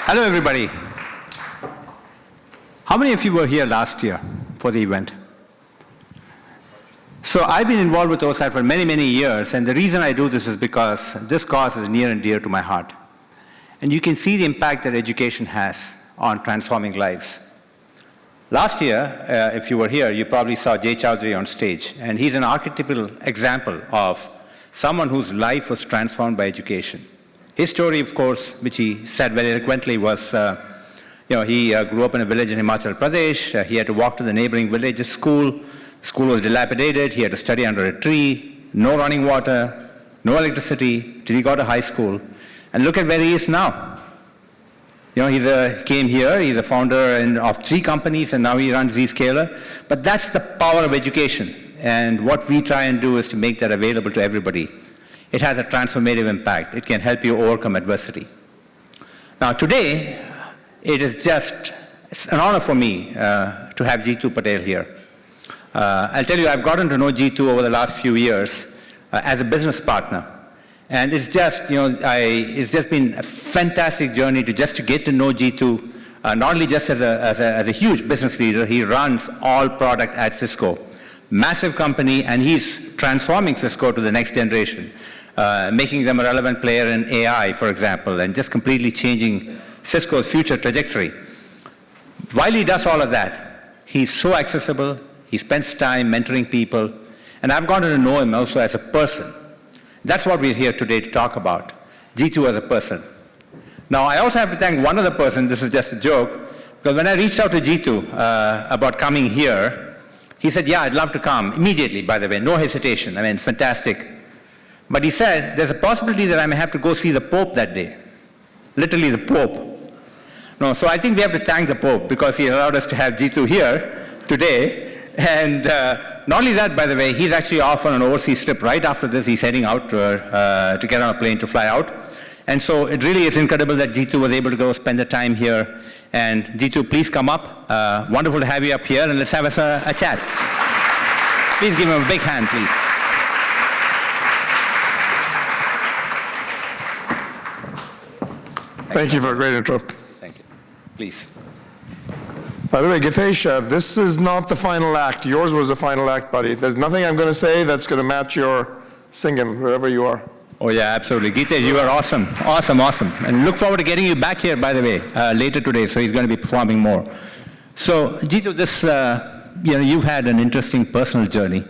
Hello, everybody. How many of you were here last year for the event? So I've been involved with OSAT for many, many years, and the reason I do this is because this cause is near and dear to my heart. And you can see the impact that education has on transforming lives. Last year, if you were here, you probably saw Jay Chowdhury on stage, and he's an archetypal example of someone whose life was transformed by education. His story, of course, which he said very eloquently, was he grew up in a village in Himachal Pradesh. He had to walk to the neighboring village's school. School was dilapidated. He had to study under a tree, no running water, no electricity, till he got to high school. And look at where he is now. He came here, he's a founder of 3 companies, and now he runs Zscaler. But that's the power of education. And what we try and do is to make that available to everybody. It has a transformative impact. It can help you overcome adversity. Now today, it's an honor for me to have Jeetu Patel here. I'll tell you, I've gotten to know Jeetu over the last few years as a business partner. And it's just been a fantastic journey to get to know Jeetu, not only just as a huge business leader. He runs all product at Cisco, massive company, and he's transforming Cisco to the next generation, making them a relevant player in AI, for example, and just completely changing Cisco's future trajectory. While he does all of that, he's so accessible. He spends time mentoring people, and I've gotten to know him also as a person. That's what we're here today to talk about, Jeetu as a person. Now, I also have to thank one other person. This is just a joke, because when I reached out to Jeetu about coming here, he said, yeah, I'd love to come. Immediately, by the way, no hesitation. I mean, fantastic. But he said, there's a possibility that I may have to go see the Pope that day. Literally the Pope. No, so I think we have to thank the Pope, because he allowed us to have Jeetu here today. And not only that, by the way, he's actually off on an overseas trip right after this. He's heading out to get on a plane to fly out. And so it really is incredible that Jeetu was able to go spend the time here. And Jeetu, please come up. Wonderful to have you up here, and let's have us a chat. Please give him a big hand, please. Thank you for a great intro. Thank you. Please. By the way, Gitesh, this is not the final act. Yours was the final act, buddy. There's nothing I'm going to say that's going to match your singing, wherever you are. Oh, yeah, absolutely. Gitesh, you are awesome. Awesome, awesome. And look forward to getting you back here, by the way, later today, so he's going to be performing more. So, Jeetu, you've had an interesting personal journey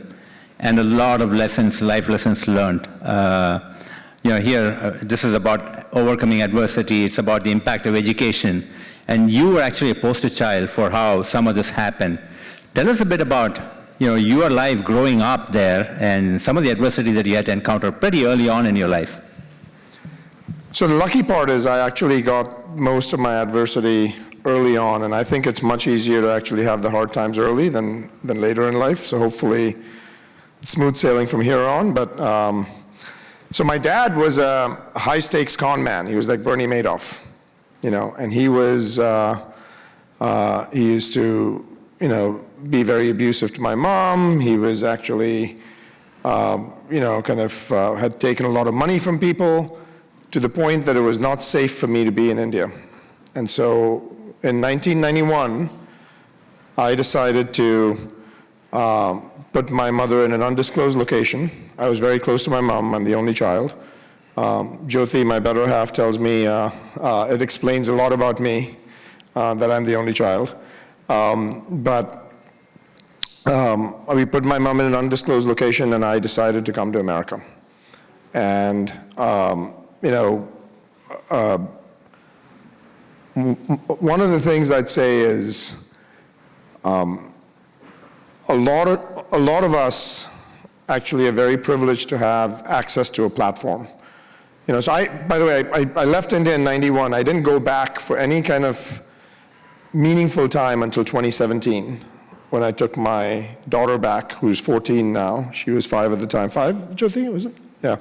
and a lot of lessons, life lessons learned. This is about overcoming adversity. It's about the impact of education. And you were actually a poster child for how some of this happened. Tell us a bit about your life growing up there and some of the adversities that you had to encounter pretty early on in your life. So the lucky part is I actually got most of my adversity early on, and I think it's much easier to actually have the hard times early than later in life. So hopefully smooth sailing from here on. But so my dad was a high-stakes con man. He was like Bernie Madoff. And he used to, be very abusive to my mom. He was actually, had taken a lot of money from people to the point that it was not safe for me to be in India. And so in 1991, I decided to put my mother in an undisclosed location. I was very close to my mom. I'm the only child. Jyoti, my better half, tells me it explains a lot about me that I'm the only child. We put my mom in an undisclosed location, and I decided to come to America. And one of the things I'd say is a lot of us actually are very privileged to have access to a platform. So by the way, I left India in 91. I didn't go back for any kind of meaningful time until 2017, when I took my daughter back, who's 14 now. She was 5 at the time. 5, Jyoti, was it? Yeah.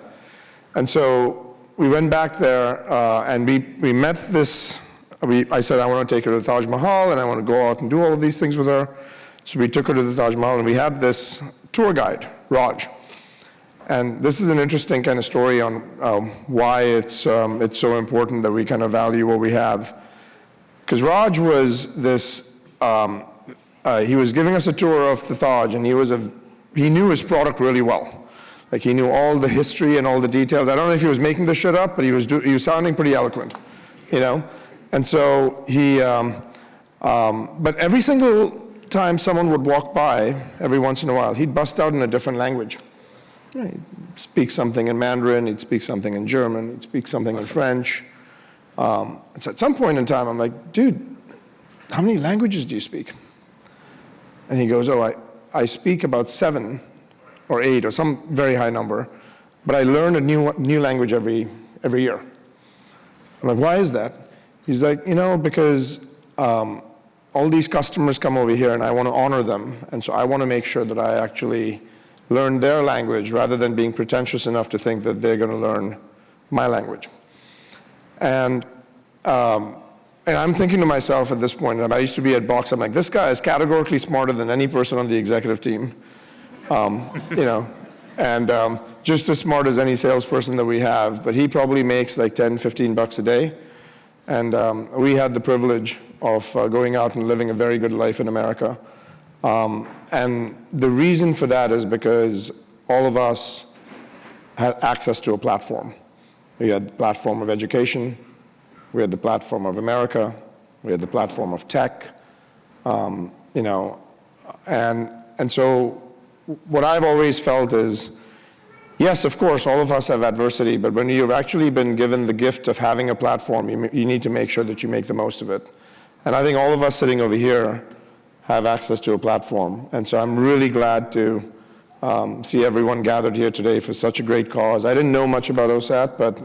And so we went back there, and we met this. I said, I want to take her to the Taj Mahal, and I want to go out and do all of these things with her. So we took her to the Taj Mahal, and we had this tour guide, Raj. And this is an interesting kind of story on why it's so important that we kind of value what we have. because Raj was this, he was giving us a tour of the Taj, and he knew his product really well. Like, he knew all the history and all the details. I don't know if he was making this shit up, but he was sounding pretty eloquent, you know? And so but every single time someone would walk by, every once in a while, he'd bust out in a different language. He'd speak something in Mandarin, he'd speak something in German, he'd speak something in French. So at some point in time, I'm like, dude, how many languages do you speak? And he goes, oh, I speak about 7 or 8 or some very high number, but I learn a new language every year. I'm like, why is that? He's like, you know, because all these customers come over here and I want to honor them, and so I want to make sure that I actually learn their language rather than being pretentious enough to think that they're going to learn my language. And I'm thinking to myself at this point, and I used to be at Box, I'm like, this guy is categorically smarter than any person on the executive team, you know, and just as smart as any salesperson that we have, but he probably makes like 10, 15 bucks a day. And we had the privilege of going out and living a very good life in America. And the reason for that is because all of us had access to a platform. We had the platform of education, we had the platform of America, we had the platform of tech, you know, and so what I've always felt is, yes, of course, all of us have adversity, but when you've actually been given the gift of having a platform, you need to make sure that you make the most of it. And I think all of us sitting over here have access to a platform. And so I'm really glad to see everyone gathered here today for such a great cause. I didn't know much about OSAT, but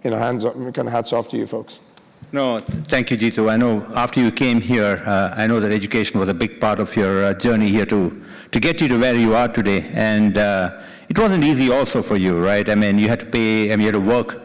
you know, kind of hats off to you folks. No, thank you, Jeetu. I know after you came here, I know that education was a big part of your journey here to get you to where you are today. And it wasn't easy also for you, right? I mean, you had to pay, I mean, you had to work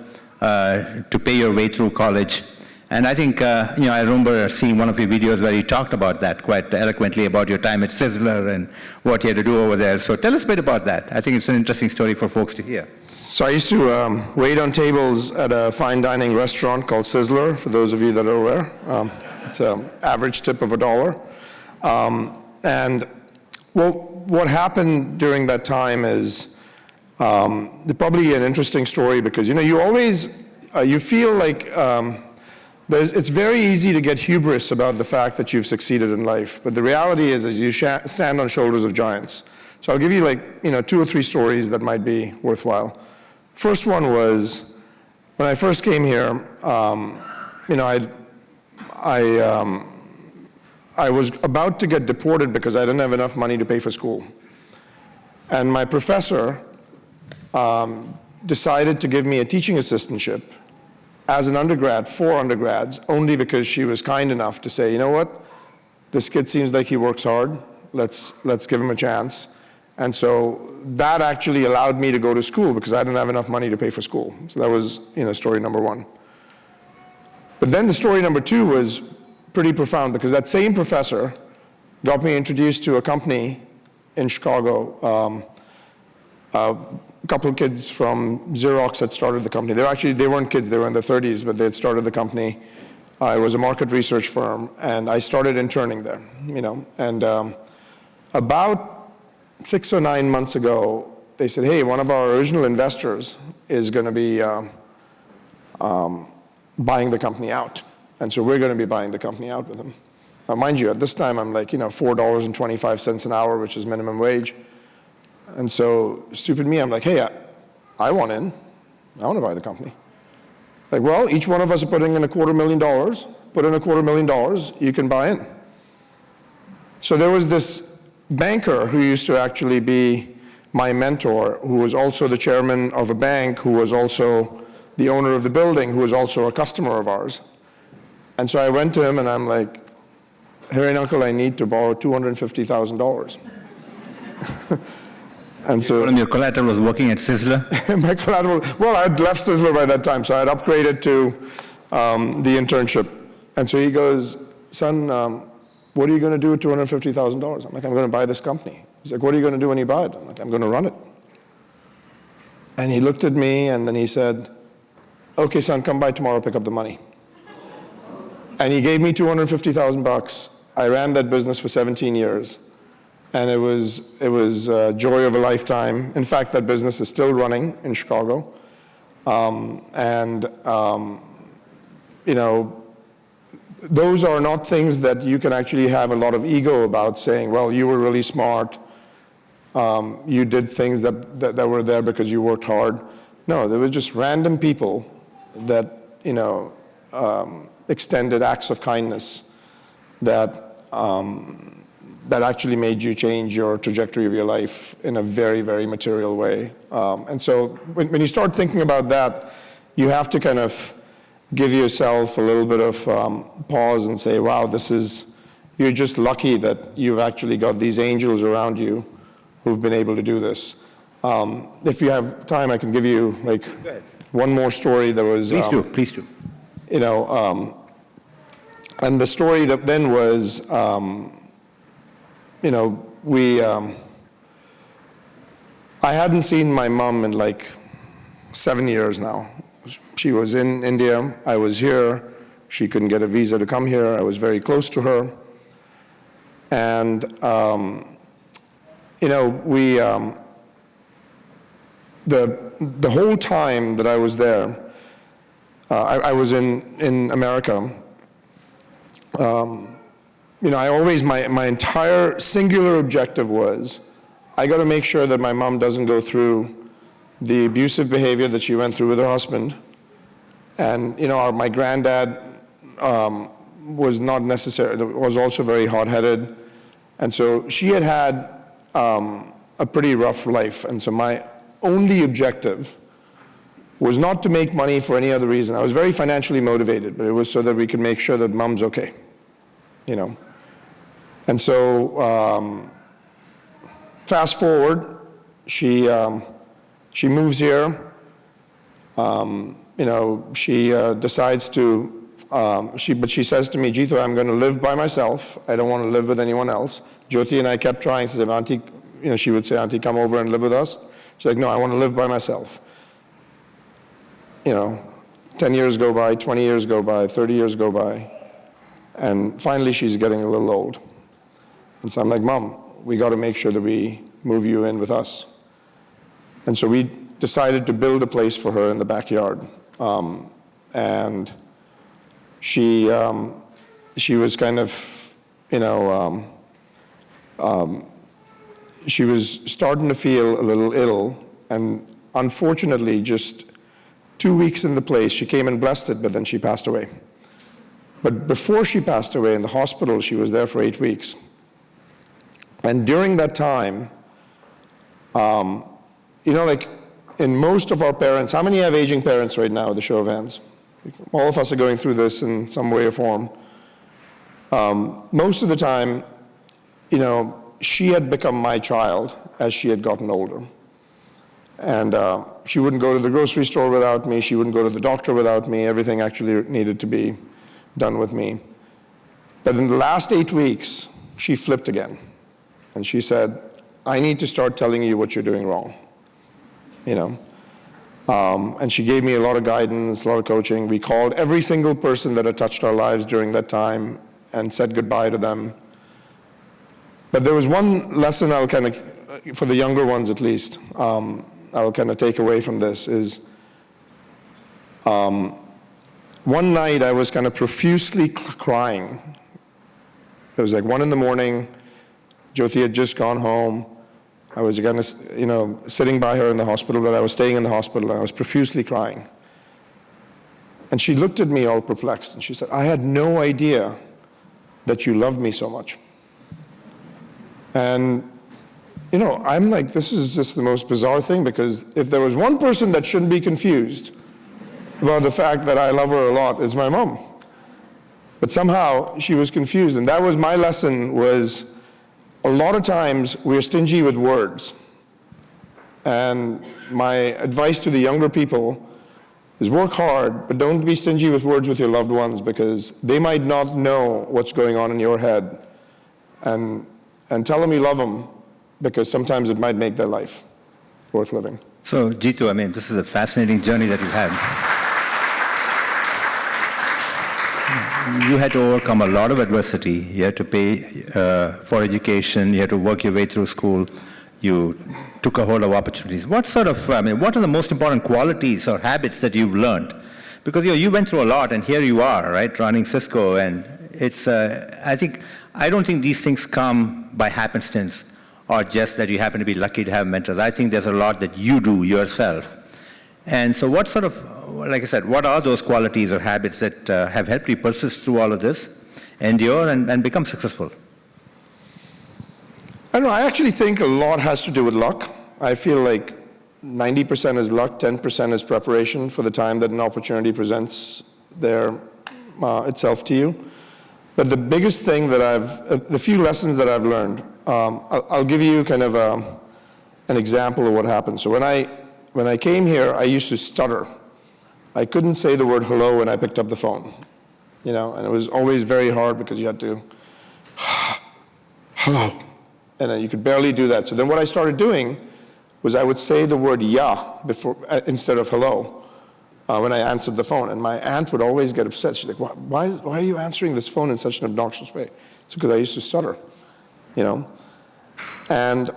to pay your way through college. And I think, you know, I remember seeing one of your videos where you talked about that quite eloquently, about your time at Sizzler and what you had to do over there. So tell us a bit about that. I think it's an interesting story for folks to hear. So I used to wait on tables at a fine dining restaurant called Sizzler, for those of you that are aware. It's an average tip of $1. And well, what happened during that time is probably an interesting story, because, you know, you always, you feel like it's very easy to get hubris about the fact that you've succeeded in life. But the reality is you stand on shoulders of giants. So I'll give you, like, you know, 2 or 3 stories that might be worthwhile. First one was, when I first came here, you know, I was about to get deported because I didn't have enough money to pay for school. And my professor decided to give me a teaching assistantship as an undergrad for undergrads, only because she was kind enough to say, you know what, this kid seems like he works hard, let's give him a chance. And so that actually allowed me to go to school, because I didn't have enough money to pay for school. So that was, you know, story number 1. But then the story number 2 was pretty profound, because that same professor got me introduced to a company in Chicago. A couple of kids from Xerox had started the company. They weren't kids, they were in their 30s, but they had started the company. It was a market research firm, and I started interning there, you know. And about 6 or 9 months ago, they said, hey, one of our original investors is going to be buying the company out. And so we're going to be buying the company out with them. Now, mind you, at this time, I'm like, you know, $4.25 an hour, which is minimum wage. And so, stupid me, I'm like, hey, I want in. I want to buy the company. Like, well, each one of us are putting in $250,000. Put in $250,000, you can buy in. So there was this banker who used to actually be my mentor, who was also the chairman of a bank, who was also the owner of the building, who was also a customer of ours. And so I went to him and I'm like, Harry and Uncle, I need to borrow $250,000. And so One of your collateral was working at Sizzler? my collateral, well, I'd left Sizzler by that time, so I'd upgraded to the internship. And so he goes, son, what are you going to do with $250,000? I'm like, I'm going to buy this company. He's like, what are you going to do when you buy it? I'm like, I'm going to run it. And he looked at me and then he said, okay, son, come by tomorrow, pick up the money. And he gave me $250,000. I ran that business for 17 years. And it was a joy of a lifetime. In fact, that business is still running in Chicago. You know, those are not things that you can actually have a lot of ego about, saying, well, you were really smart. You did things that were there because you worked hard. No, they were just random people that, you know, extended acts of kindness that actually made you change your trajectory of your life in a very, very material way. And so when you start thinking about that, you have to kind of give yourself a little bit of pause and say, wow, you're just lucky that you've actually got these angels around you who've been able to do this. If you have time, I can give you like one more story that was... Please do. You know, and the story that then was, you know, I hadn't seen my mom in like 7 years now. She was in India, I was here, she couldn't get a visa to come here, I was very close to her. And, you know, the whole time that I was there, I was in America. You know, I always, my entire singular objective was, I got to make sure that my mom doesn't go through the abusive behavior that she went through with her husband. And, you know, my granddad was not necessarily, was also very hot-headed. And so she had a pretty rough life. And so my only objective was not to make money for any other reason. I was very financially motivated, but it was so that we could make sure that mom's okay, you know. And so fast forward, she moves here. You know, she decides to, but she says to me, Jeetu, I'm going to live by myself. I don't want to live with anyone else. Jyoti and I kept trying. She said, Auntie, you know, she would say, Auntie, come over and live with us. She's like, no, I want to live by myself. You know, 10 years go by, 20 years go by, 30 years go by. And finally, she's getting a little old. And so I'm like, Mom, we got to make sure that we move you in with us. And so we decided to build a place for her in the backyard. And she was kind of, you know, she was starting to feel a little ill. And unfortunately, just 2 weeks in the place, she came and blessed it, but then she passed away. But before she passed away in the hospital, she was there for 8 weeks. And during that time, you know, like in most of our parents, how many have aging parents right now, the show of hands? All of us are going through this in some way or form. Most of the time, you know, she had become my child as she had gotten older. And she wouldn't go to the grocery store without me, she wouldn't go to the doctor without me, everything actually needed to be done with me. But in the last 8 weeks, she flipped again. And she said, I need to start telling you what you're doing wrong, you know. And she gave me a lot of guidance, a lot of coaching. We called every single person that had touched our lives during that time and said goodbye to them. But there was one lesson I'll kind of, for the younger ones at least, I'll kind of take away from this is, one night I was kind of profusely crying. It was like 1 in the morning, Jyoti had just gone home. I was kind of, you know, sitting by her in the hospital, but I was staying in the hospital, and I was profusely crying. And she looked at me all perplexed, and she said, I had no idea that you loved me so much. And, you know, I'm like, this is just the most bizarre thing, because if there was one person that shouldn't be confused about the fact that I love her a lot, it's my mom. But somehow she was confused, and that was my lesson, was a lot of times we're stingy with words. And my advice to the younger people is work hard, but don't be stingy with words with your loved ones, because they might not know what's going on in your head. And tell them you love them, because sometimes it might make their life worth living. So, Jeetu, I mean, this is a fascinating journey that you've had. you had to overcome a lot of adversity. You had to pay for education. You had to work your way through school. You took a hold of opportunities. What what are the most important qualities or habits that you've learned? Because you went through a lot, and here you are, right, running Cisco, and it's, I don't think these things come by happenstance or just that you happen to be lucky to have mentors. I think there's a lot that you do yourself. And so what like I said, what are those qualities or habits that have helped you persist through all of this, endure, and become successful? I don't know, I actually think a lot has to do with luck. I feel like 90% is luck, 10% is preparation for the time that an opportunity presents itself to you. But the biggest thing that the few lessons that I've learned, I'll give you kind of an example of what happened. So when I came here, I used to stutter. I couldn't say the word hello when I picked up the phone, and it was always very hard because you had to, hello, and then you could barely do that. So then what I started doing was I would say the word yeah instead of hello when I answered the phone. And my aunt would always get upset. She's like, why are you answering this phone in such an obnoxious way? It's because I used to stutter, And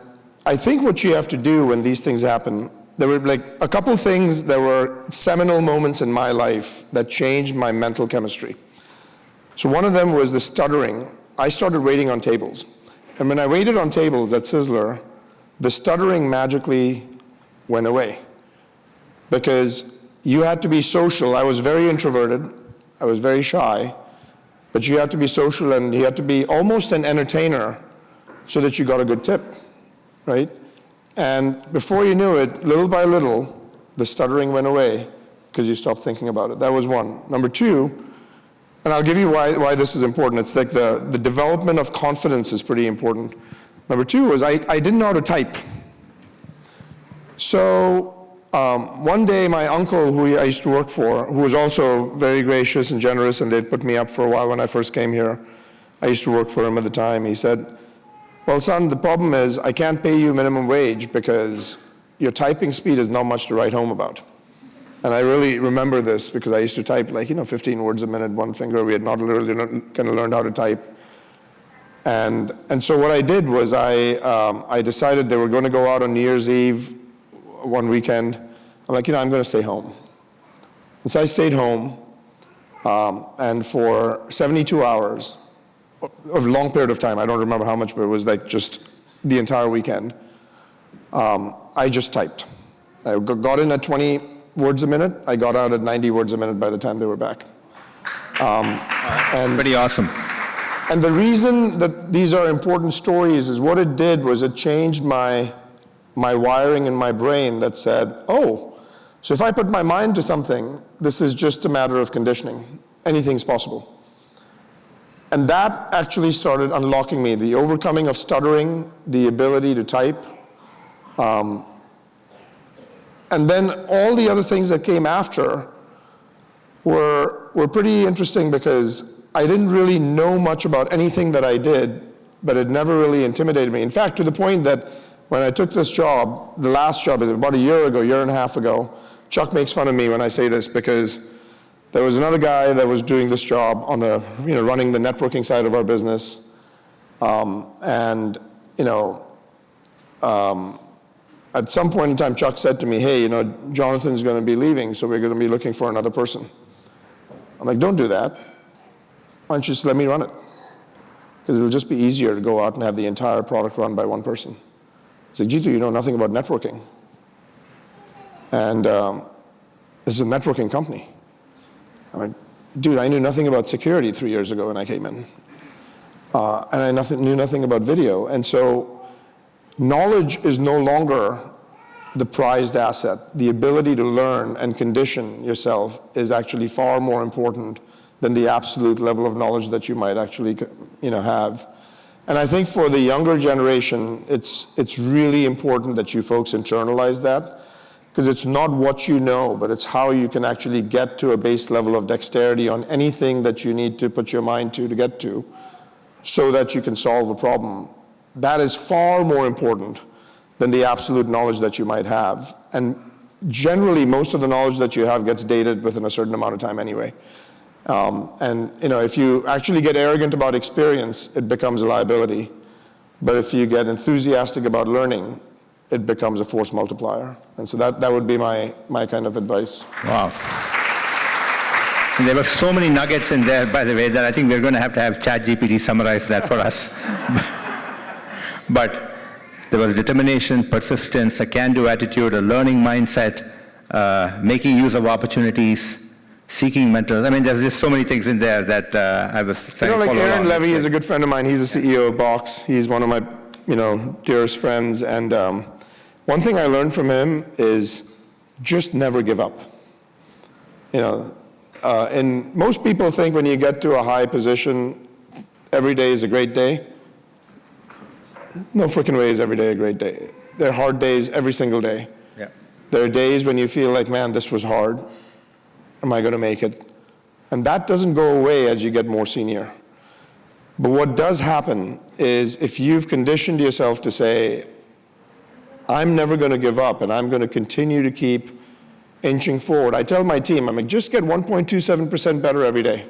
I think what you have to do when these things happen, there were like a couple things that were seminal moments in my life that changed my mental chemistry. So one of them was the stuttering. I started waiting on tables. And when I waited on tables at Sizzler, the stuttering magically went away because you had to be social. I was very introverted. I was very shy. But you had to be social and you had to be almost an entertainer so that you got a good tip, right? And before you knew it, little by little, the stuttering went away because you stopped thinking about it. That was one. Number two, and I'll give you why this is important. It's like the development of confidence is pretty important. Number two was I didn't know how to type. So one day my uncle, who I used to work for, who was also very gracious and generous, and they'd put me up for a while when I first came here. I used to work for him at the time. He said, well, son, the problem is I can't pay you minimum wage because your typing speed is not much to write home about. And I really remember this because I used to type 15 words a minute, one finger. We had not really kind of learned how to type. And so what I did was I decided they were going to go out on New Year's Eve one weekend. I'm like, I'm going to stay home. And so I stayed home, and for 72 hours, a long period of time, I don't remember how much, but it was like just the entire weekend, I just typed. I got in at 20 words a minute. I got out at 90 words a minute by the time they were back. And pretty awesome. And the reason that these are important stories is what it did was it changed my wiring in my brain that said, oh, so if I put my mind to something, this is just a matter of conditioning. Anything's possible. And that actually started unlocking me, the overcoming of stuttering, the ability to type. And then all the other things that came after were pretty interesting because I didn't really know much about anything that I did, but it never really intimidated me. In fact, to the point that when I took this job, the last job, about a year and a half ago, Chuck makes fun of me when I say this because there was another guy that was doing this job on the, running the networking side of our business. At some point in time, Chuck said to me, hey, Jonathan's going to be leaving, so we're going to be looking for another person. I'm like, don't do that. Why don't you just let me run it? Because it'll just be easier to go out and have the entire product run by one person. He's like, Jeetu, you know nothing about networking. And this is a networking company. I'm like, dude, I knew nothing about security 3 years ago when I came in. And I knew nothing about video. And so knowledge is no longer the prized asset. The ability to learn and condition yourself is actually far more important than the absolute level of knowledge that you might actually have. And I think for the younger generation, it's really important that you folks internalize that, because it's not what you know, but it's how you can actually get to a base level of dexterity on anything that you need to put your mind to get to, so that you can solve a problem. That is far more important than the absolute knowledge that you might have. And generally, most of the knowledge that you have gets dated within a certain amount of time anyway. And if you actually get arrogant about experience, it becomes a liability. But if you get enthusiastic about learning, it becomes a force multiplier. And so that would be my kind of advice. Wow. And there were so many nuggets in there, by the way, that I think we're going to have ChatGPT summarize that for us. But there was determination, persistence, a can-do attitude, a learning mindset, making use of opportunities, seeking mentors. I mean, there's just so many things in there that I was trying to follow along. Aaron Levy is a good friend of mine. He's the CEO of Box. He's one of my, dearest friends. And one thing I learned from him is just never give up. And most people think when you get to a high position, every day is a great day. No freaking way is every day a great day. There are hard days every single day. Yeah. There are days when you feel like, man, this was hard. Am I going to make it? And that doesn't go away as you get more senior. But what does happen is if you've conditioned yourself to say, I'm never going to give up and I'm going to continue to keep inching forward. I tell my team, I'm like, just get 1.27% better every day.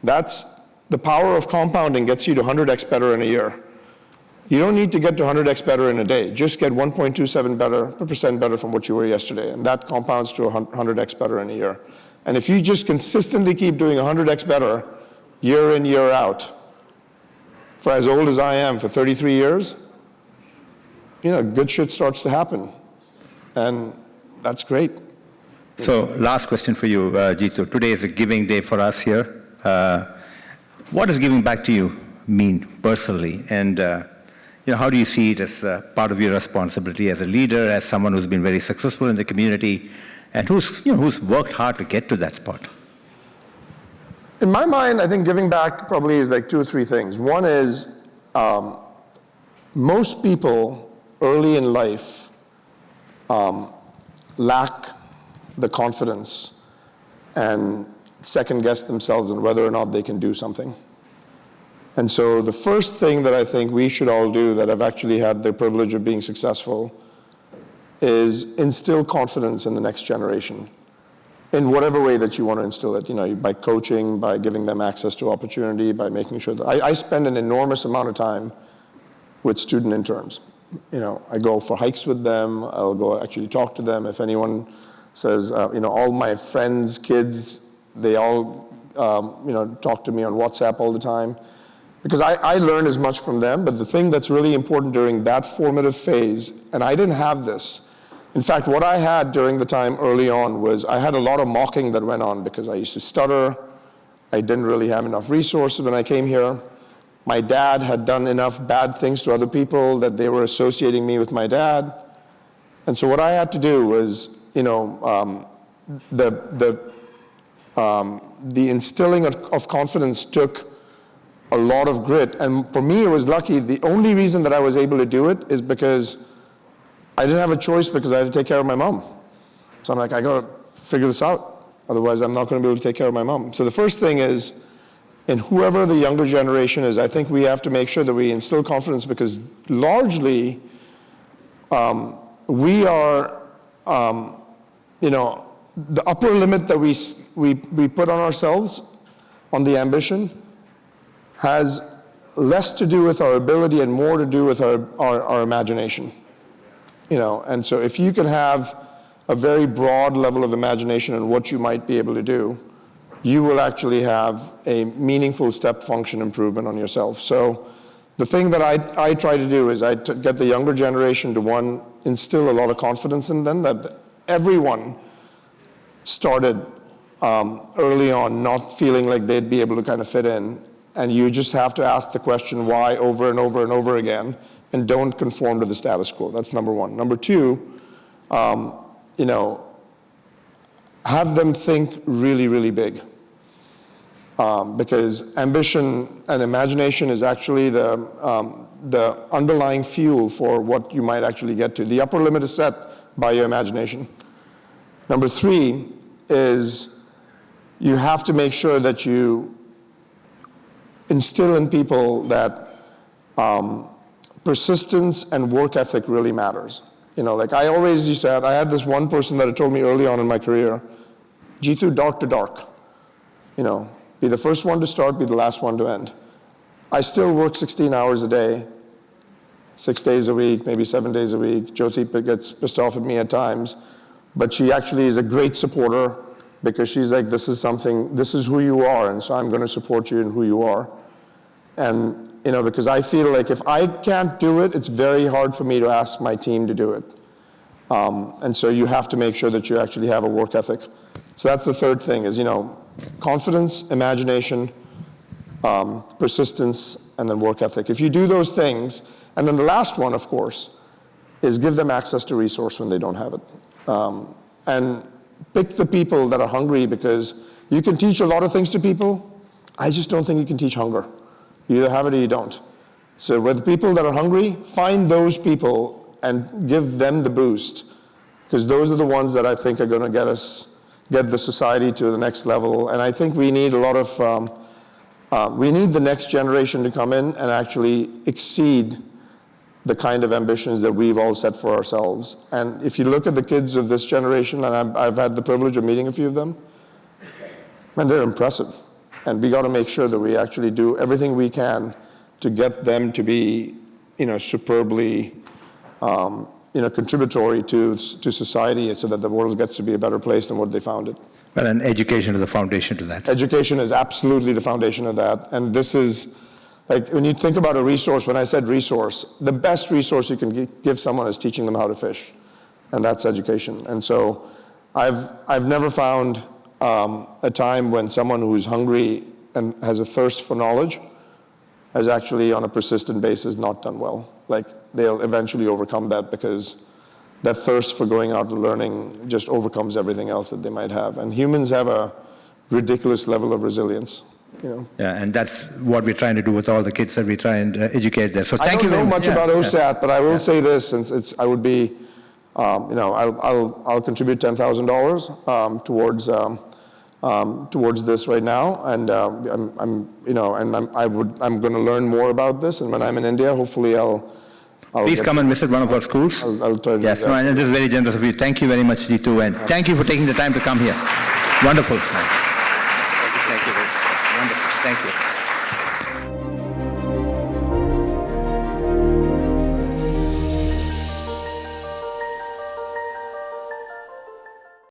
That's the power of compounding gets you to 100x better in a year. You don't need to get to 100x better in a day. Just get 1.27% better from what you were yesterday. And that compounds to 100x better in a year. And if you just consistently keep doing 100x better year in, year out, for as old as I am, for 33 years, good shit starts to happen. And that's great. So last question for you, Jeetu. Today is a giving day for us here. What does giving back to you mean personally? And how do you see it as part of your responsibility as a leader, as someone who's been very successful in the community, and who's worked hard to get to that spot? In my mind, I think giving back probably is like two or three things. One is most people early in life lack the confidence and second guess themselves on whether or not they can do something. And so the first thing that I think we should all do that I've actually had the privilege of being successful is instill confidence in the next generation in whatever way that you want to instill it, by coaching, by giving them access to opportunity, by making sure that I spend an enormous amount of time with student interns. I go for hikes with them. I'll go actually talk to them. If anyone says, all my friends, kids, they all, talk to me on WhatsApp all the time. Because I learn as much from them, but the thing that's really important during that formative phase, and I didn't have this. In fact, what I had during the time early on was I had a lot of mocking that went on because I used to stutter. I didn't really have enough resources when I came here. My dad had done enough bad things to other people that they were associating me with my dad. And so what I had to do was, the instilling of confidence took a lot of grit. And for me, it was lucky. The only reason that I was able to do it is because I didn't have a choice because I had to take care of my mom. So I'm like, I got to figure this out. Otherwise, I'm not going to be able to take care of my mom. So the first thing is, in whoever the younger generation is, I think we have to make sure that we instill confidence because largely we are, the upper limit that we put on ourselves on the ambition has less to do with our ability and more to do with our imagination. And so if you can have a very broad level of imagination on what you might be able to do, you will actually have a meaningful step function improvement on yourself. So the thing that I try to do is get the younger generation to, one, instill a lot of confidence in them, that everyone started early on not feeling like they'd be able to kind of fit in. And you just have to ask the question why over and over and over again, and don't conform to the status quo. That's number one. Number two, have them think really, really big. Because ambition and imagination is actually the underlying fuel for what you might actually get to. The upper limit is set by your imagination. Number three is you have to make sure that you instill in people that persistence and work ethic really matters. Like I always used to I had this one person that had told me early on in my career, Jeetu, dark to dark. Be the first one to start, be the last one to end. I still work 16 hours a day, 6 days a week, maybe 7 days a week. Jyoti gets pissed off at me at times, but she actually is a great supporter because she's like, this is who you are, and so I'm going to support you in who you are. And because I feel like if I can't do it, it's very hard for me to ask my team to do it. And so you have to make sure that you actually have a work ethic. So that's the third thing is, confidence, imagination, persistence, and then work ethic. If you do those things, and then the last one, of course, is give them access to resource when they don't have it. And pick the people that are hungry, because you can teach a lot of things to people. I just don't think you can teach hunger. You either have it or you don't. So with people that are hungry, find those people and give them the boost, because those are the ones that I think are going to get the society to the next level. And I think we need a lot of, we need the next generation to come in and actually exceed the kind of ambitions that we've all set for ourselves. And if you look at the kids of this generation, and I've had the privilege of meeting a few of them, man, they're impressive. And we got to make sure that we actually do everything we can to get them to be, superbly, contributory to society, so that the world gets to be a better place than what they found it. Well, and education is the foundation to that. Education is absolutely the foundation of that. And this is, like, when you think about a resource, when I said resource, the best resource you can give someone is teaching them how to fish. And that's education. And so I've never found a time when someone who's hungry and has a thirst for knowledge has actually, on a persistent basis, not done well. Like, they'll eventually overcome that, because that thirst for going out and learning just overcomes everything else that they might have. And humans have a ridiculous level of resilience. Yeah, and that's what we're trying to do with all the kids that we try and educate there. So thank you very much. I don't know much about OSAT, but I will say this, since I would be, I'll contribute $10,000 towards this right now, and I'm going to learn more about this. And when I'm in India, hopefully I'll please come and visit one of our schools. I'll try to yes, do that. And this is very generous of you. Thank you very much, Jeetu, and thank you for taking the time to come here. Wonderful. Thank you. Wonderful. Thank you.